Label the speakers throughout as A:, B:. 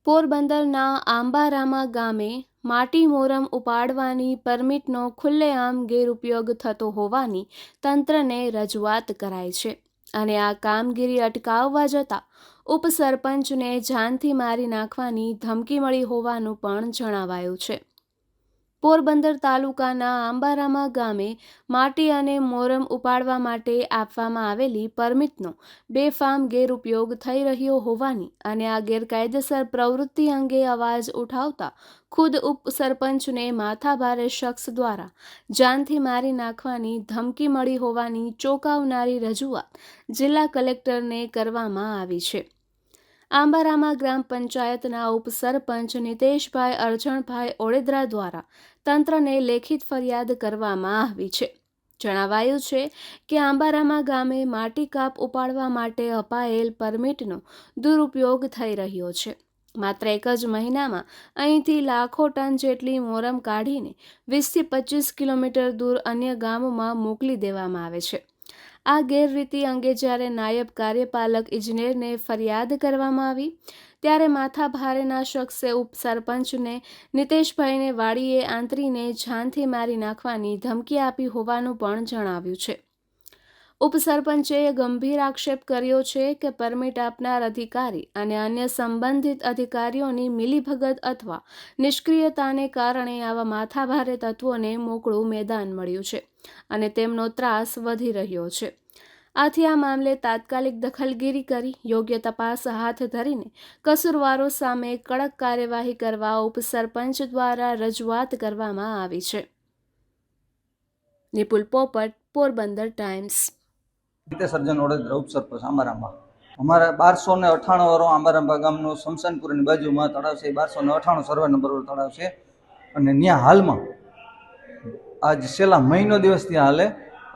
A: પોરબંદરના આંબારામા ગામે માટી મોરમ ઉપાડવાની પરમિટનો ખુલ્લેઆમ ગેરઉપયોગ થતો હોવાની તંત્રને રજૂઆત કરાઈ છે અને આ કામગીરી અટકાવવા જતાં ઉપસરપંચને જાનથી મારી નાખવાની ધમકી મળી હોવાનું પણ જણાવાયું છે। પોરબંદર તાલુકાના આંબારામા ગામે માટી અને મોરમ ઉપાડવા માટે આપવામાં આવેલી પરમિટનો બેફામ ગેરઉપયોગ થઈ રહ્યો હોવાની અને આ ગેરકાયદેસર પ્રવૃત્તિ અંગે અવાજ ઉઠાવતા ખુદ ઉપસરપંચને માથાભારે શખ્સ દ્વારા જાનથી મારી નાખવાની ધમકી મળી હોવાની ચોંકાવનારી રજૂઆત જિલ્લા કલેક્ટરને કરવામાં આવી છે। આંબારામા ગ્રામ પંચાયતના ઉપસરપંચ નિતેશભાઈ અરજણભાઈ ઓળેદરા દ્વારા તંત્રને લેખિત ફરિયાદ કરવામાં આવી છે। જણાવાયું છે કે આંબારામા ગામે માટી કાપ ઉપાડવા માટે અપાયેલ પરમિટનો દુરુપયોગ થઈ રહ્યો છે। માત્ર એક જ મહિનામાં અહીંથી લાખો ટન જેટલી મોરમ કાઢીને 20થી 25 કિલોમીટર દૂર અન્ય ગામોમાં મોકલી દેવામાં આવે છે। આ ગેરરીતિ અંગે જ્યારે નાયબ કાર્યપાલક ઇજનેરને ફરિયાદ કરવામાં આવી ત્યારે માથાભારેના શખ્સે ઉપસરપંચને નિતેશભાઈને વાડીએ આંતરીને જાનથી મારી નાખવાની ધમકી આપી હોવાનું પણ જણાવ્યું છે। ઉપસરપંચે ગંભીર આક્ષેપ કર્યો છે કે પરમિટ આપનાર અધિકારી અને અન્ય સંબંધિત અધિકારીઓની મિલીભગત અથવા નિષ્ક્રિયતાને કારણે આવા માથાભારે તત્વોને મોકળું મેદાન મળ્યું છે અને તેમનો ત્રાસ વધી રહ્યો છે। આથી આ મામલે તાત્કાલિક દખલગીરી કરી યોગ્ય તપાસ હાથ ધરીને કસૂરવારો સામે કડક કાર્યવાહી કરવા ઉપસરપંચ દ્વારા રજૂઆત કરવામાં આવી છે। નિપુલ પોપટ, પોરબંદર ટાઈમ્સ।
B: સર્જન ઓળેદરા ઉપસરપંચ આંબારામા। અમારા 1298 વાળો આંબારામા ગામનો શમશાનપુરની બાજુમાં તળાવ છે। 1298 સર્વે નંબર વાળો તળાવ છે અને ત્યાં હાલમાં આજ છેલ્લા મહિનો દિવસ ત્યાં હાલે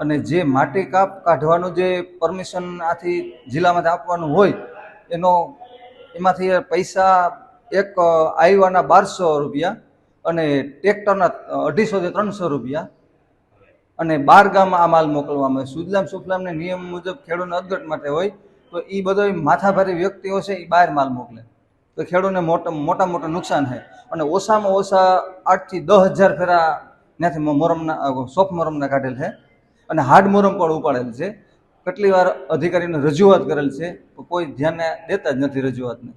B: અને જે માટી કાઢવાનું જે પરમિશન આથી જિલ્લામાંથી આપવાનું હોય એમાંથી પૈસા એક આઈવાના 1200 રૂપિયા અને ટ્રેક્ટરના 250 થી 300 રૂપિયા અને 12 ગામ આ માલ મોકલવામાં આવે। સુજલામ સુફલામને નિયમ મુજબ ખેડૂતને અદગટ માટે હોય તો એ બધો માથાભારી વ્યક્તિઓ છે એ બહાર માલ મોકલે તો ખેડૂતને મોટા નુકસાન થાય અને ઓછામાં ઓછા 8 થી 10,000 ફેરા ત્યાંથી મોરમના સોફ મોરમના કાઢેલ છે અને હાર્ડ મોરમ પણ ઉપાડેલ છે। કેટલી વાર અધિકારીને રજૂઆત કરેલ છે તો કોઈ ધ્યાન દેતા જ નથી રજૂઆતને।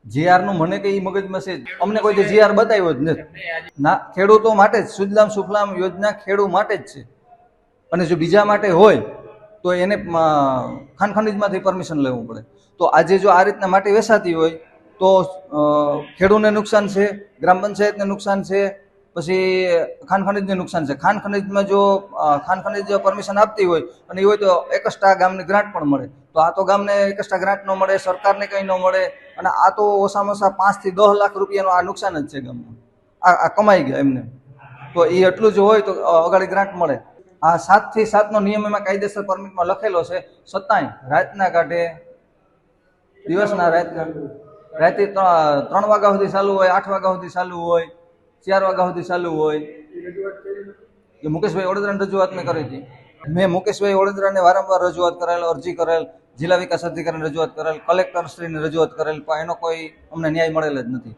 B: જીઆરનું મને કંઈ મગજમાં છે અમને કોઈ જીઆર બતાવ્યો જ નથી ના। ખેડૂતો માટે જ સુજલામ સુફલામ યોજના ખેડૂત માટે જ છે અને જો બીજા માટે હોય તો એને ખાન ખનીજમાંથી પરમિશન લેવું પડે। તો આજે જો આ રીતના માટી વેચાતી હોય તો ખેડૂતને નુકસાન છે, ગ્રામ પંચાયતને નુકસાન છે, પછી ખાન ખનીજને નુકસાન છે। ખાન ખનીજમાં જો ખાન ખનીજ પરમિશન આપતી હોય અને એ હોય તો એકસ્ટ્રા ગામને ગ્રાન્ટ પણ મળે તો આ તો ગામને એકસ્ટ્રા ગ્રાન્ટ ન મળે, સરકારને કંઈ ન મળે અને આ તો ઓછામાં ઓછા 5 થી 10 લાખ રૂપિયાનું આ નુકસાન જ છે ગામનું। આ કમાઈ ગયા એમને તો એ એટલું જ હોય તો અગાડી ગ્રાન્ટ મળે। આ 7 થી 7 નો નિયમ એમાં કાયદેસર પરમિટમાં લખેલો છે છતાંય રાતના કાઢે, દિવસના રાતે 3 વાગ્યા સુધી ચાલુ હોય, 8 વાગ્યા સુધી ચાલુ હોય, 4 વાગ્યા સુધી ચાલુ હોય। એ મુકેશભાઈ ઓળેદરાને રજૂઆત મેં કરી હતી। મેં મુકેશભાઈ ઓળેદરાને વારંવાર રજૂઆત કરેલ, અરજી કરેલ, જિલ્લા વિકાસ અધિકારીને રજૂઆત કરેલ, કલેક્ટર શ્રીને રજૂઆત કરેલ પણ એનો કોઈ અમને ન્યાય મળેલ જ નથી।